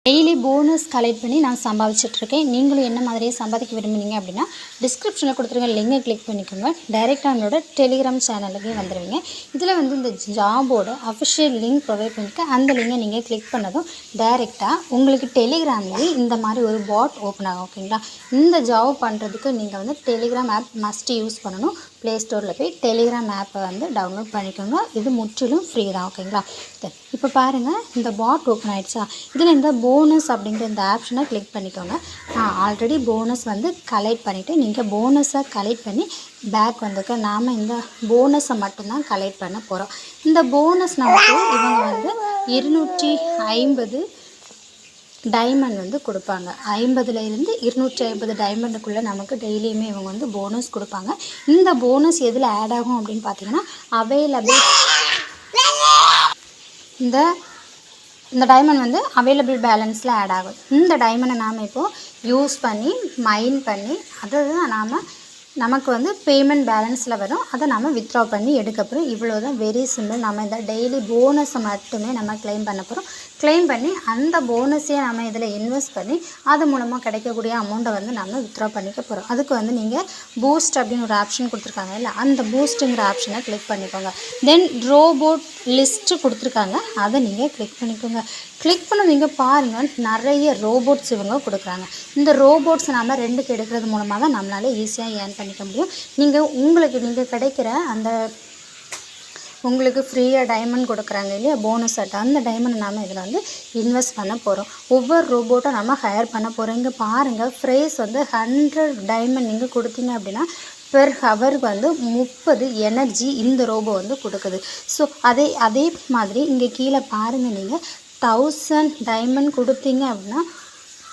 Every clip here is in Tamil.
டெய்லி போனஸ் கலெக்ட் பண்ணி நான் சம்பாதிச்சிட்ருக்கேன். நீங்களும் என்ன மாதிரியே சம்பாதிக்க விரும்புனீங்க அப்படின்னா டிஸ்கிரிப்ஷனில் கொடுத்துருங்க லிங்கை கிளிக் பண்ணிக்கோங்க. டைரெக்டாக நம்மளோட டெலிகிராம் சேனலுக்கே வந்துடுவீங்க. இதில் இந்த ஜாபோட அஃபிஷியல் லிங்க் ப்ரொவைட் பண்ணியிருக்கேன். அந்த லிங்கை நீங்கள் கிளிக் பண்ணதும் டைரெக்டாக உங்களுக்கு டெலிகிராம்லேயே இந்த மாதிரி ஒரு பாட் ஓப்பன் ஆகும். ஓகேங்களா? இந்த ஜாப் பண்ணுறதுக்கு நீங்கள் டெலிகிராம் ஆப் மஸ்ட் யூஸ் பண்ணணும். ப்ளே ஸ்டோரில் போய் டெலிகிராம் ஆப்பை டவுன்லோட் பண்ணிக்கோங்க. இது முற்றிலும் ஃப்ரீ தான். ஓகேங்களா? இப்போ பாருங்கள், இந்த பாட் ஓப்பன் ஆகிடுச்சா? இதில் இந்த போனஸ் அப்படிங்கிற இந்த ஆப்ஷனை கிளிக் பண்ணிக்கோங்க. நான் ஆல்ரெடி போனஸ் கலெக்ட் பண்ணிவிட்டு நீங்கள் போனஸை கலெக்ட் பண்ணி பேக் வந்துக்க நாம் இந்த போனஸை மட்டும்தான் கலெக்ட் பண்ண போகிறோம். இந்த போனஸ் நமக்கு இவங்க 250 டைமண்ட் கொடுப்பாங்க. 50லேருந்து 250 டைமண்டுக்குள்ளே நமக்கு டெய்லியுமே இவங்க போனஸ் கொடுப்பாங்க. இந்த போனஸ் எதில் ஆட் ஆகும் அப்படின்னு பார்த்தீங்கன்னா அவைலபிள் இந்த டைமண்ட் அவைலபிள் பேலன்ஸில் ஆட் ஆகும். இந்த டைமண்டை நாம் இப்போது யூஸ் பண்ணி மைன் பண்ணி அதை நமக்கு பேமெண்ட் பேலன்ஸில் வரும். அதை நம்ம வித்ட்ரா பண்ணி எடுக்கப்புறம் இவ்வளோ தான். Very simple. நம்ம இந்த டெய்லி போனஸை மட்டுமே நம்ம கிளைம் பண்ண போகிறோம். கிளைம் பண்ணி அந்த போனஸையே நம்ம இதில் இன்வெஸ்ட் பண்ணி அது மூலமாக கிடைக்கக்கூடிய அமௌண்ட்டை நம்ம வித்ட்ரா பண்ணிக்க போகிறோம். அதுக்கு நீங்கள் பூஸ்ட் அப்படின்னு ஒரு ஆப்ஷன் கொடுத்துருக்காங்க இல்லை, அந்த பூஸ்ட்டுங்கிற ஆப்ஷனை கிளிக் பண்ணிக்கோங்க. தென் ரோபோட் லிஸ்ட்டு கொடுத்துருக்காங்க, அதை நீங்கள் கிளிக் பண்ணிக்கோங்க. கிளிக் பண்ண நீங்கள் பாருங்கள், நிறைய ரோபோட்ஸ் இவங்க கொடுக்குறாங்க. இந்த ரோபோட்ஸ் நாம் 2க்கு எடுக்கிறது மூலமாக தான் நம்மளால் ஈஸியாக ஏர்ன் பண்ணிக்க முடியும். நீங்கள் கிடைக்கிற அந்த உங்களுக்கு ஃப்ரீயாக டைமண்ட் கொடுக்குறாங்க இல்லையா, போனஸ் அட்டை, அந்த டைமண்ட் நாம் இதில் இன்வெஸ்ட் பண்ண போகிறோம். ஒவ்வொரு ரோபோட்டை நம்ம ஹையர் பண்ண போகிறோம். இங்கே பாருங்கள், ப்ரைஸ் 100 டைமண்ட் நீங்கள் கொடுத்தீங்க அப்படின்னா பெர் ஹவருக்கு 30 எனர்ஜி இந்த ரோபோ கொடுக்குது. ஸோ அதே மாதிரி இங்கே கீழே பாருங்கள், நீங்கள் 1000 டைமண்ட் கொடுத்தீங்க அப்படின்னா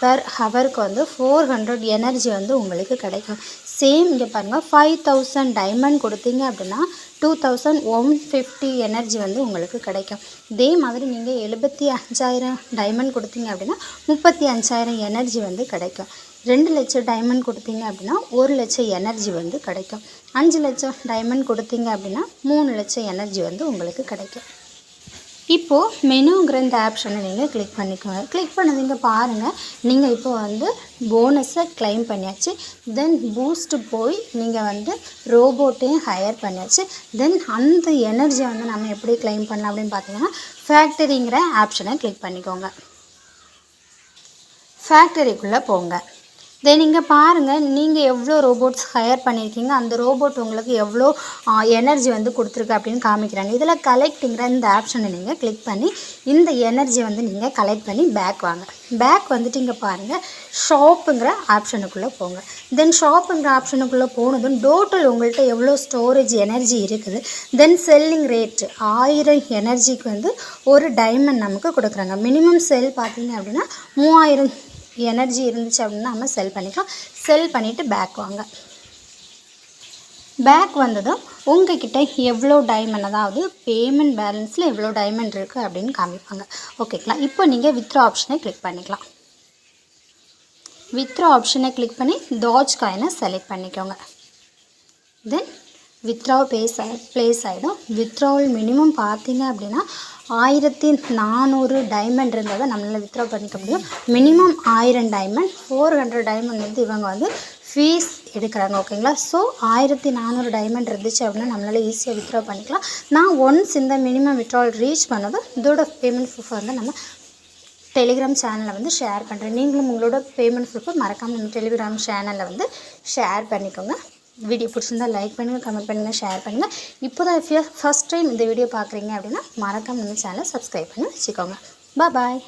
பெர் ஹவருக்கு 400 எனர்ஜி உங்களுக்கு கிடைக்கும். சேம் இங்கே பாருங்கள், 5000 டைமண்ட் கொடுத்தீங்க அப்படின்னா 2150 எனர்ஜி உங்களுக்கு கிடைக்கும். இதே மாதிரி நீங்கள் 75,000 டைமண்ட் கொடுத்தீங்க அப்படின்னா 35,000 எனர்ஜி கிடைக்கும். 2 லட்சம் டைமண்ட் கொடுத்தீங்க அப்படின்னா 1 லட்சம் எனர்ஜி கிடைக்கும். 5 லட்சம் டைமண்ட் கொடுத்தீங்க அப்படின்னா 3 லட்சம் எனர்ஜி உங்களுக்கு கிடைக்கும். இப்போது மெனுங்கிற இந்த ஆப்ஷனை நீங்கள் கிளிக் பண்ணிக்கோங்க. கிளிக் பண்ணதுங்க பாருங்கள், நீங்கள் இப்போது போனஸை கிளைம் பண்ணியாச்சு. தென் பூஸ்ட்டு போய் நீங்கள் ரோபோட்டையும் ஹையர் பண்ணியாச்சு. தென் அந்த எனர்ஜியை நம்ம எப்படி கிளைம் பண்ணலாம் அப்படின்னு பார்த்தீங்கன்னா ஃபேக்டரிங்கிற ஆப்ஷனை கிளிக் பண்ணிக்கோங்க. ஃபேக்டரிக்குள்ளே போங்க. தென் இங்கே பாருங்கள், நீங்கள் எவ்வளோ ரோபோட்ஸ் ஹையர் பண்ணியிருக்கீங்க, அந்த ரோபோட் உங்களுக்கு எவ்வளோ எனர்ஜி கொடுத்துருக்கு அப்படின்னு காமிக்கிறாங்க. இதில் கலெக்ட்டுங்கிற இந்த ஆப்ஷனை நீங்கள் கிளிக் பண்ணி இந்த எனர்ஜி நீங்கள் கலெக்ட் பண்ணி பேக் வாங்க. பேக் இங்கே பாருங்கள், ஷாப்புங்கிற ஆப்ஷனுக்குள்ளே போங்க. தென் ஷாப்புங்கிற ஆப்ஷனுக்குள்ளே போனதும் டோட்டல் உங்கள்கிட்ட எவ்வளோ ஸ்டோரேஜ் எனர்ஜி இருக்குது, தென் செல்லிங் ரேட்டு 1000 எனர்ஜிக்கு ஒரு டைமண்ட் நமக்கு கொடுக்குறாங்க. மினிமம் செல் பார்த்தீங்க அப்படின்னா 3000 எனர்ஜி இருந்துச்சு அப்படின்னா நம்ம செல் பண்ணிக்கலாம். செல் பண்ணிவிட்டு பேக் வாங்க. பேக் வந்ததும் உங்ககிட்ட எவ்வளோ டைமண்ட், அதாவது பேமெண்ட் பேலன்ஸில் எவ்வளோ டைமண்ட் இருக்குது அப்படின்னு காமிப்பாங்க. ஓகேங்களா? இப்போ நீங்கள் வித்ட்ரா ஆப்ஷனை கிளிக் பண்ணிக்கலாம். வித்ட்ரா ஆப்ஷனை கிளிக் பண்ணி டாஜ் காயினை செலக்ட் பண்ணிக்கோங்க. தென் வித்ட்ரா ப்ளேஸ் ஆகிடும். வித்ட்ராவல் மினிமம் பார்த்தீங்க அப்படின்னா 1400 டைமண்ட் இருந்தால் தான் நம்மளால் வித்ட்ரா பண்ணிக்க முடியும். மினிமம் 1000 டைமண்ட், 400 டைமண்ட் இவங்க ஃபீஸ் எடுக்கிறாங்க. ஓகேங்களா? ஸோ 1400 டைமண்ட் இருந்துச்சு அப்படின்னா நம்மளால் ஈஸியாக வித்ட்ரா பண்ணிக்கலாம். நான் ஒன்ஸ் இந்த மினிமம் வித்ட்ராவல் ரீச் பண்ணதும் இதோட பேமெண்ட் ப்ரூஃப் நம்ம டெலிகிராம் சேனலில் ஷேர் பண்ணுறேன். நீங்களும் உங்களோட பேமெண்ட் ப்ரூஃபை மறக்காமல் நம்ம டெலிகிராம் சேனலில் ஷேர் பண்ணிக்கோங்க. வீடியோ பிடிச்சிருந்தால் லைக் பண்ணுங்கள், கமெண்ட் பண்ணுங்கள், ஷேர் பண்ணுங்கள். இப்போ தான் ஃபஸ்ட் டைம் இந்த வீடியோ பார்க்குறீங்க அப்படின்னா மறக்காமல் நம்ம சேனலை சப்ஸ்கிரைப் பண்ணி வச்சுக்கோங்க. பாய்.